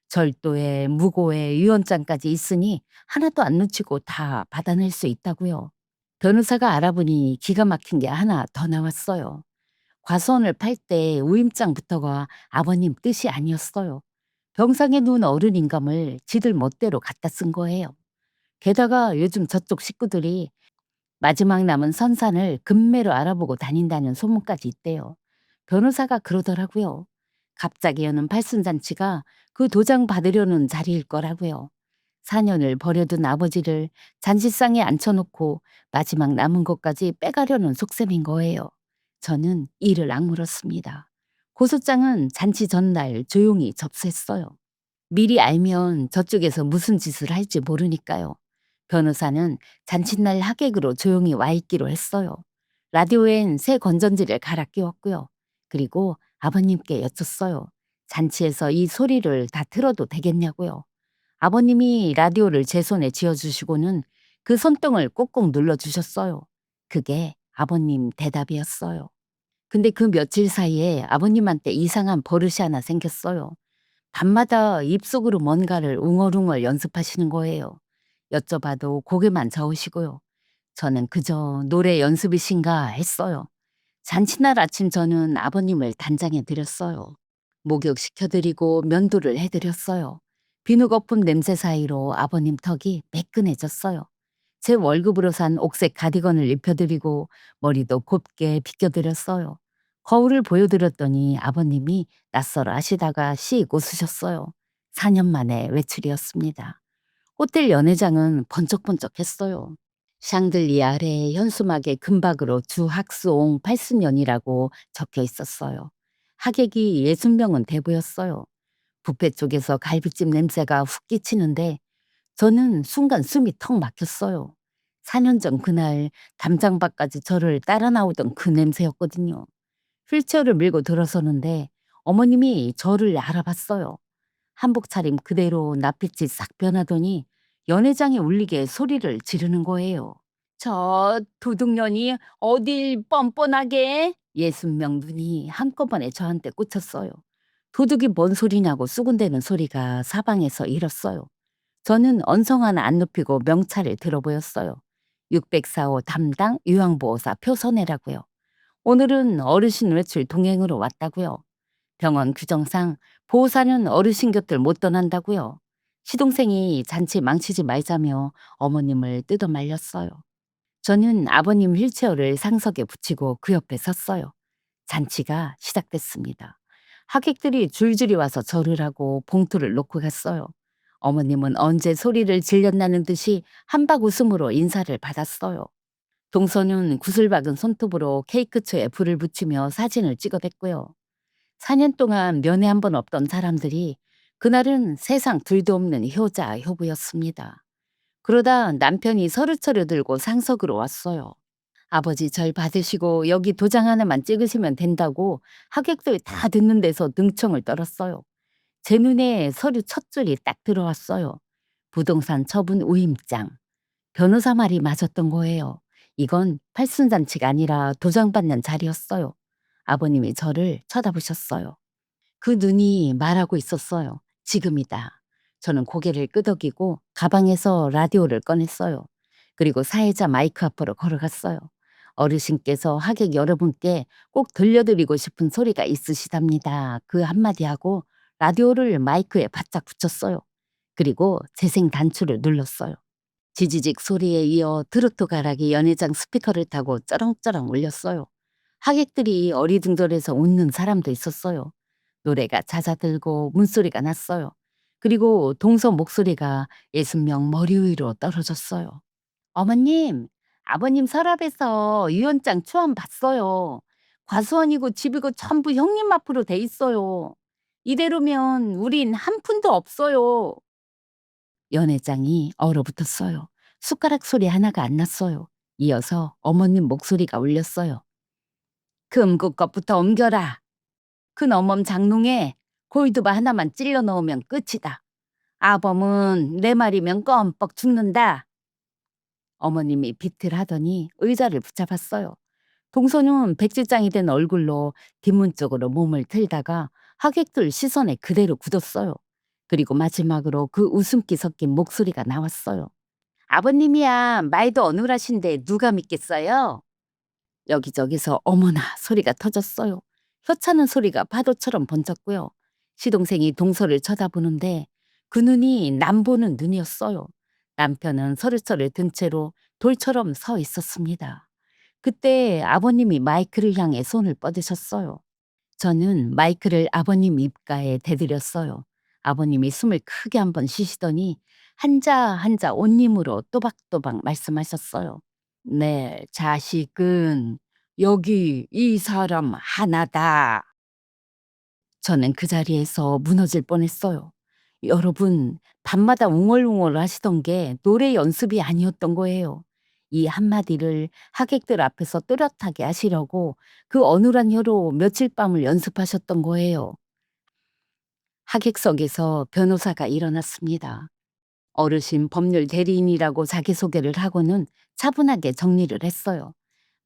절도에 무고에 유언장까지 있으니 하나도 안 놓치고 다 받아낼 수 있다고요. 변호사가 알아보니 기가 막힌 게 하나 더 나왔어요. 과수원을 팔 때 우임장부터가 아버님 뜻이 아니었어요. 병상에 누운 어른 인감을 지들 멋대로 갖다 쓴 거예요. 게다가 요즘 저쪽 식구들이 마지막 남은 선산을 금매로 알아보고 다닌다는 소문까지 있대요. 변호사가 그러더라고요. 갑자기 여는 팔순잔치가 그 도장 받으려는 자리일 거라고요. 4년을 버려둔 아버지를 잔치상에 앉혀놓고 마지막 남은 것까지 빼가려는 속셈인 거예요. 저는 이를 악물었습니다. 고소장은 잔치 전날 조용히 접수했어요. 미리 알면 저쪽에서 무슨 짓을 할지 모르니까요. 변호사는 잔칫날 하객으로 조용히 와 있기로 했어요. 라디오엔 새 건전지를 갈아 끼웠고요. 그리고 아버님께 여쭸어요. 잔치에서 이 소리를 다 틀어도 되겠냐고요. 아버님이 라디오를 제 손에 쥐어주시고는 그 손등을 꾹꾹 눌러주셨어요. 그게 아버님 대답이었어요. 근데 그 며칠 사이에 아버님한테 이상한 버릇이 하나 생겼어요. 밤마다 입속으로 뭔가를 웅얼웅얼 연습하시는 거예요. 여쭤봐도 고개만 저으시고요. 저는 그저 노래 연습이신가 했어요. 잔치날 아침 저는 아버님을 단장해 드렸어요. 목욕시켜드리고 면도를 해드렸어요. 비누 거품 냄새 사이로 아버님 턱이 매끈해졌어요. 제 월급으로 산 옥색 가디건을 입혀드리고 머리도 곱게 빗겨드렸어요. 거울을 보여드렸더니 아버님이 낯설어 하시다가 씩 웃으셨어요. 4년 만에 외출이었습니다. 호텔 연회장은 번쩍번쩍했어요. 샹들리 아래에 현수막에 금박으로 주 학수옹 80년이라고 적혀 있었어요. 하객이 60명은 돼 보였어요. 뷔페 쪽에서 갈비찜 냄새가 훅 끼치는데 저는 순간 숨이 턱 막혔어요. 4년 전 그날 담장 밖까지 저를 따라 나오던 그 냄새였거든요. 휠체어를 밀고 들어서는데 어머님이 저를 알아봤어요. 한복 차림 그대로 낯빛이 싹 변하더니 연회장에 울리게 소리를 지르는 거예요. 저 도둑년이 어딜 뻔뻔하게 60명 눈이 한꺼번에 저한테 꽂혔어요. 도둑이 뭔 소리냐고 쑥은대는 소리가 사방에서 일었어요. 저는 언성 하나 안 높이고 명찰을 들어 보였어요. 604호 담당 요양보호사 표선혜라고요. 오늘은 어르신 외출 동행으로 왔다고요. 병원 규정상 보호사는 어르신 곁을 못 떠난다고요. 시동생이 잔치 망치지 말자며 어머님을 뜯어 말렸어요. 저는 아버님 휠체어를 상석에 붙이고 그 옆에 섰어요. 잔치가 시작됐습니다. 하객들이 줄줄이 와서 절을 하고 봉투를 놓고 갔어요. 어머님은 언제 소리를 질렸나는 듯이 한박 웃음으로 인사를 받았어요. 동서는 구슬박은 손톱으로 케이크초에 불을 붙이며 사진을 찍어댔고요. 4년 동안 면회 한 번 없던 사람들이 그날은 세상 둘도 없는 효자, 효부였습니다. 그러다 남편이 서류처를 들고 상석으로 왔어요. 아버지 절 받으시고 여기 도장 하나만 찍으시면 된다고 하객들 다 듣는 데서 능청을 떨었어요. 제 눈에 서류 첫 줄이 딱 들어왔어요. 부동산 처분 우임장. 변호사 말이 맞았던 거예요. 이건 팔순잔치가 아니라 도장 받는 자리였어요. 아버님이 저를 쳐다보셨어요. 그 눈이 말하고 있었어요. 지금이다. 저는 고개를 끄덕이고 가방에서 라디오를 꺼냈어요. 그리고 사회자 마이크 앞으로 걸어갔어요. 어르신께서 하객 여러분께 꼭 들려드리고 싶은 소리가 있으시답니다. 그 한마디 하고 라디오를 마이크에 바짝 붙였어요. 그리고 재생 단추를 눌렀어요. 지지직 소리에 이어 트로트 가락이 연회장 스피커를 타고 쩌렁쩌렁 울렸어요. 하객들이 어리둥절해서 웃는 사람도 있었어요. 노래가 잦아들고 문소리가 났어요. 그리고 동서 목소리가 60명 머리 위로 떨어졌어요. 어머님, 아버님 서랍에서 유언장 초안 봤어요. 과수원이고 집이고 전부 형님 앞으로 돼 있어요. 이대로면 우린 한 푼도 없어요. 연회장이 얼어붙었어요. 숟가락 소리 하나가 안 났어요. 이어서 어머님 목소리가 울렸어요. 금국 것부터 옮겨라. 큰 어멈 장롱에 골두바 하나만 찔러 넣으면 끝이다. 아범은 내 말이면 껌뻑 죽는다. 어머님이 비틀하더니 의자를 붙잡았어요. 동서는 백지장이 된 얼굴로 뒷문 쪽으로 몸을 틀다가 하객들 시선에 그대로 굳었어요. 그리고 마지막으로 그 웃음기 섞인 목소리가 나왔어요. 아버님이야 말도 어눌하신데 누가 믿겠어요? 여기저기서 어머나 소리가 터졌어요. 혀차는 소리가 파도처럼 번졌고요. 시동생이 동서를 쳐다보는데 그 눈이 남 보는 눈이었어요. 남편은 서류처를 든 채로 돌처럼 서 있었습니다. 그때 아버님이 마이크를 향해 손을 뻗으셨어요. 저는 마이크를 아버님 입가에 대드렸어요. 아버님이 숨을 크게 한번 쉬시더니 한자 한자 온님으로 또박또박 말씀하셨어요. 내 자식은 여기 이 사람 하나다. 저는 그 자리에서 무너질 뻔했어요. 여러분, 밤마다 웅얼웅얼 하시던 게 노래 연습이 아니었던 거예요. 이 한마디를 하객들 앞에서 뚜렷하게 하시려고 그 어눌한 혀로 며칠 밤을 연습하셨던 거예요. 하객석에서 변호사가 일어났습니다. 어르신 법률 대리인이라고 자기소개를 하고는 차분하게 정리를 했어요.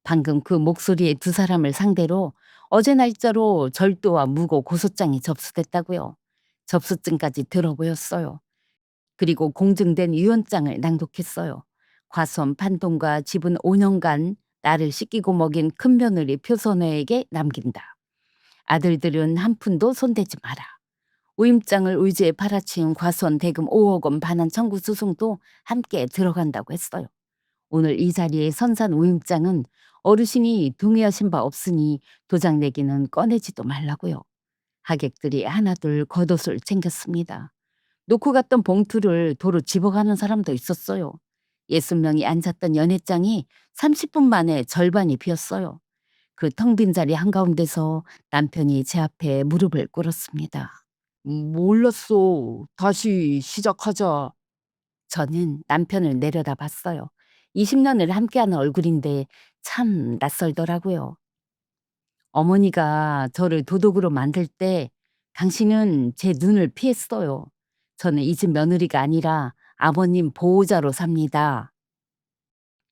방금 그 목소리의 두 사람을 상대로 어제 날짜로 절도와 무고 고소장이 접수됐다고요. 접수증까지 들어보였어요. 그리고 공증된 유언장을 낭독했어요. 과수원 판돈과 집은 5년간 나를 씻기고 먹인 큰며느리 표선호에게 남긴다. 아들들은 한 푼도 손대지 마라. 우임장을 의지에 팔아치운 과수원 대금 5억 원 반환 청구 소송도 함께 들어간다고 했어요. 오늘 이 자리에 선산 우임장은 어르신이 동의하신 바 없으니 도장 내기는 꺼내지도 말라고요. 하객들이 하나둘 겉옷을 챙겼습니다. 놓고 갔던 봉투를 도로 집어가는 사람도 있었어요. 60명이 앉았던 연회장이 30분 만에 절반이 비었어요. 그 텅 빈 자리 한가운데서 남편이 제 앞에 무릎을 꿇었습니다. 몰랐어. 다시 시작하자. 저는 남편을 내려다 봤어요. 20년을 함께하는 얼굴인데 참 낯설더라고요. 어머니가 저를 도둑으로 만들 때 당신은 제 눈을 피했어요. 저는 이 집 며느리가 아니라 아버님 보호자로 삽니다.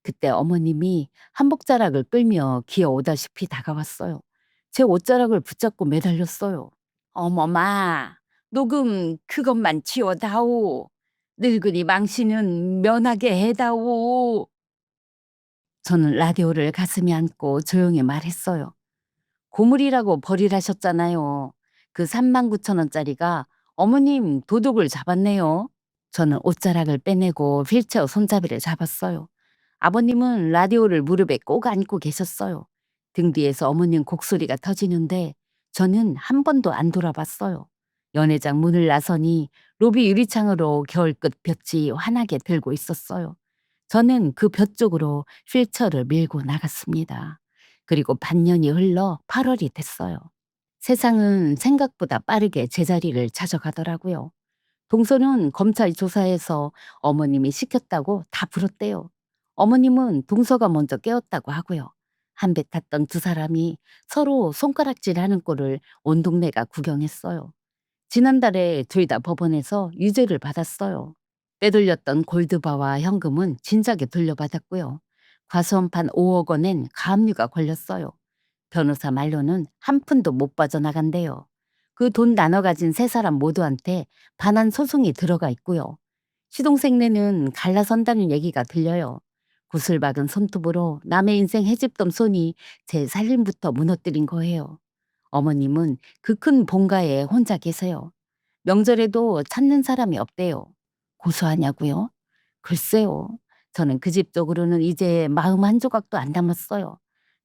그때 어머님이 한복자락을 끌며 기어오다시피 다가왔어요. 제 옷자락을 붙잡고 매달렸어요. 어머마, 녹음 그것만 지워다오. 늙은이 망신은 면하게 해다오. 저는 라디오를 가슴에 안고 조용히 말했어요. 고물이라고 버리라셨잖아요. 그 39,000원짜리가 어머님 도둑을 잡았네요. 저는 옷자락을 빼내고 휠체어 손잡이를 잡았어요. 아버님은 라디오를 무릎에 꼭 안고 계셨어요. 등 뒤에서 어머님 곡소리가 터지는데 저는 한 번도 안 돌아봤어요. 연회장 문을 나서니 로비 유리창으로 겨울끝 볕이 환하게 들고 있었어요. 저는 그 볕 쪽으로 휠체어를 밀고 나갔습니다. 그리고 반년이 흘러 8월이 됐어요. 세상은 생각보다 빠르게 제자리를 찾아가더라고요. 동서는 검찰 조사에서 어머님이 시켰다고 다 불었대요. 어머님은 동서가 먼저 깨웠다고 하고요. 한배 탔던 두 사람이 서로 손가락질하는 꼴을 온 동네가 구경했어요. 지난달에 둘 다 법원에서 유죄를 받았어요. 빼돌렸던 골드바와 현금은 진작에 돌려받았고요. 과수원판 5억 원엔 가압류가 걸렸어요. 변호사 말로는 한 푼도 못 빠져나간대요. 그 돈 나눠 가진 세 사람 모두한테 반환 소송이 들어가 있고요. 시동생네는 갈라선다는 얘기가 들려요. 구슬박은 손톱으로 남의 인생 헤집던 손이 제 살림부터 무너뜨린 거예요. 어머님은 그 큰 본가에 혼자 계세요. 명절에도 찾는 사람이 없대요. 고소하냐고요? 글쎄요. 저는 그 집 쪽으로는 이제 마음 한 조각도 안 남았어요.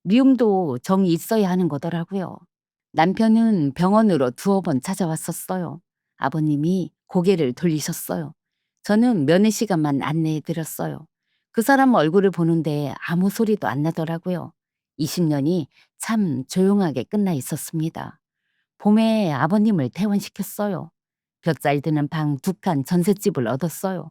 미움도 정이 있어야 하는 거더라고요. 남편은 병원으로 두어 번 찾아왔었어요. 아버님이 고개를 돌리셨어요. 저는 면회 시간만 안내해 드렸어요. 그 사람 얼굴을 보는데 아무 소리도 안 나더라고요. 20년이 참 조용하게 끝나 있었습니다. 봄에 아버님을 퇴원시켰어요. 볕잘 드는 방 2칸 전셋집을 얻었어요.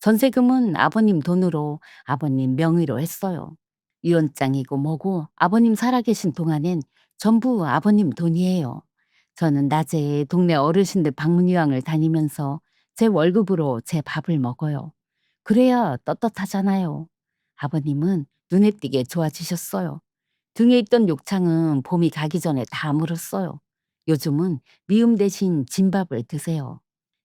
전세금은 아버님 돈으로 아버님 명의로 했어요. 유언장이고 뭐고 아버님 살아계신 동안엔 전부 아버님 돈이에요. 저는 낮에 동네 어르신들 방문요양을 다니면서 제 월급으로 제 밥을 먹어요. 그래야 떳떳하잖아요. 아버님은 눈에 띄게 좋아지셨어요. 등에 있던 욕창은 봄이 가기 전에 다 물었어요. 요즘은 미움 대신 진밥을 드세요.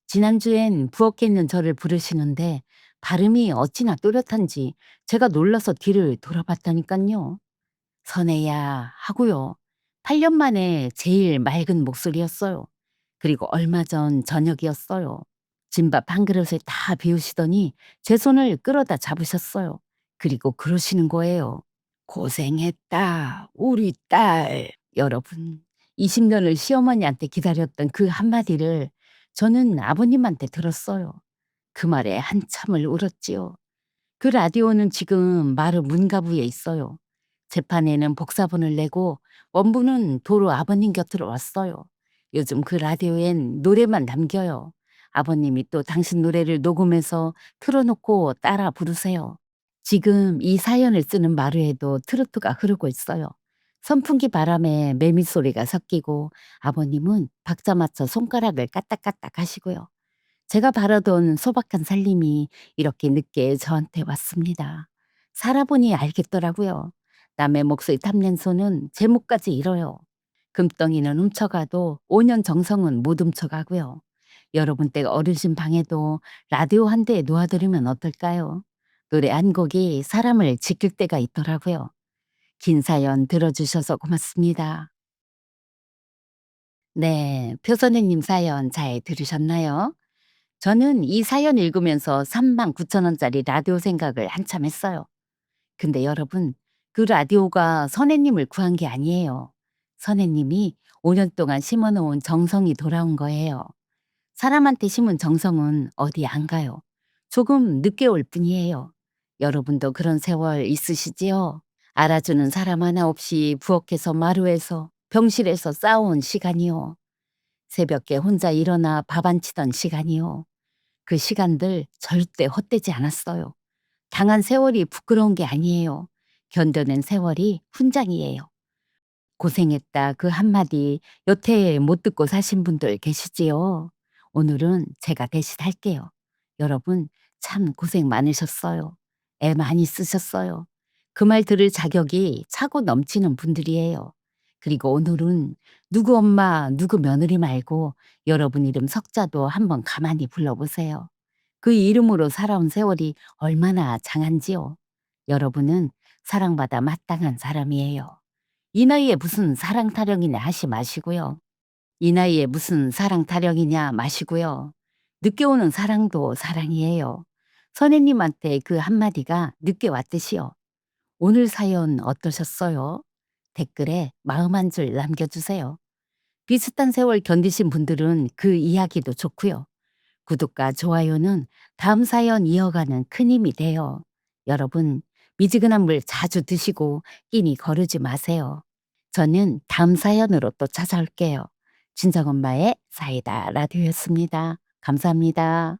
지난주엔 부엌에 있는 저를 부르시는데 발음이 어찌나 또렷한지 제가 놀라서 뒤를 돌아봤다니깐요. 선혜야 하고요. 8년 만에 제일 맑은 목소리였어요. 그리고 얼마 전 저녁이었어요. 진밥 한 그릇을 다 비우시더니 제 손을 끌어다 잡으셨어요. 그리고 그러시는 거예요. 고생했다, 우리 딸. 여러분, 20년을 시어머니한테 기다렸던 그 한마디를 저는 아버님한테 들었어요. 그 말에 한참을 울었지요. 그 라디오는 지금 마루 문가부에 있어요. 재판에는 복사본을 내고 원부는 도로 아버님 곁으로 왔어요. 요즘 그 라디오엔 노래만 남겨요. 아버님이 또 당신 노래를 녹음해서 틀어놓고 따라 부르세요. 지금 이 사연을 쓰는 마루에도 트로트가 흐르고 있어요. 선풍기 바람에 매미 소리가 섞이고 아버님은 박자 맞춰 손가락을 까딱까딱 하시고요. 제가 바라던 소박한 살림이 이렇게 늦게 저한테 왔습니다. 살아보니 알겠더라고요. 남의 몫을 탐낸 손은 제 몫까지 잃어요. 금덩이는 훔쳐가도 5년 정성은 못 훔쳐가고요. 여러분 댁 어르신 방에도 라디오 한 대 놓아드리면 어떨까요? 노래 한 곡이 사람을 지킬 때가 있더라고요. 긴 사연 들어주셔서 고맙습니다. 네, 표선혜님 사연 잘 들으셨나요? 저는 이 사연 읽으면서 39,000원짜리 라디오 생각을 한참 했어요. 근데 여러분, 그 라디오가 선혜님을 구한 게 아니에요. 선혜님이 5년 동안 심어놓은 정성이 돌아온 거예요. 사람한테 심은 정성은 어디 안 가요. 조금 늦게 올 뿐이에요. 여러분도 그런 세월 있으시지요? 알아주는 사람 하나 없이 부엌에서 마루에서 병실에서 싸워온 시간이요. 새벽에 혼자 일어나 밥 안 치던 시간이요. 그 시간들 절대 헛되지 않았어요. 당한 세월이 부끄러운 게 아니에요. 견뎌낸 세월이 훈장이에요. 고생했다 그 한마디 여태 못 듣고 사신 분들 계시지요? 오늘은 제가 대신 할게요. 여러분 참 고생 많으셨어요. 애 많이 쓰셨어요. 그 말 들을 자격이 차고 넘치는 분들이에요. 그리고 오늘은 누구 엄마, 누구 며느리 말고 여러분 이름 석자도 한번 가만히 불러보세요. 그 이름으로 살아온 세월이 얼마나 장한지요. 여러분은 사랑받아 마땅한 사람이에요. 이 나이에 무슨 사랑 타령이냐 하시 마시고요. 이 나이에 무슨 사랑 타령이냐 마시고요. 늦게 오는 사랑도 사랑이에요. 선혜님한테 그 한마디가 늦게 왔듯이요. 오늘 사연 어떠셨어요? 댓글에 마음 한 줄 남겨주세요. 비슷한 세월 견디신 분들은 그 이야기도 좋고요. 구독과 좋아요는 다음 사연 이어가는 큰 힘이 돼요. 여러분, 미지근한 물 자주 드시고 끼니 거르지 마세요. 저는 다음 사연으로 또 찾아올게요. 친정엄마의 사이다 라디오였습니다. 감사합니다.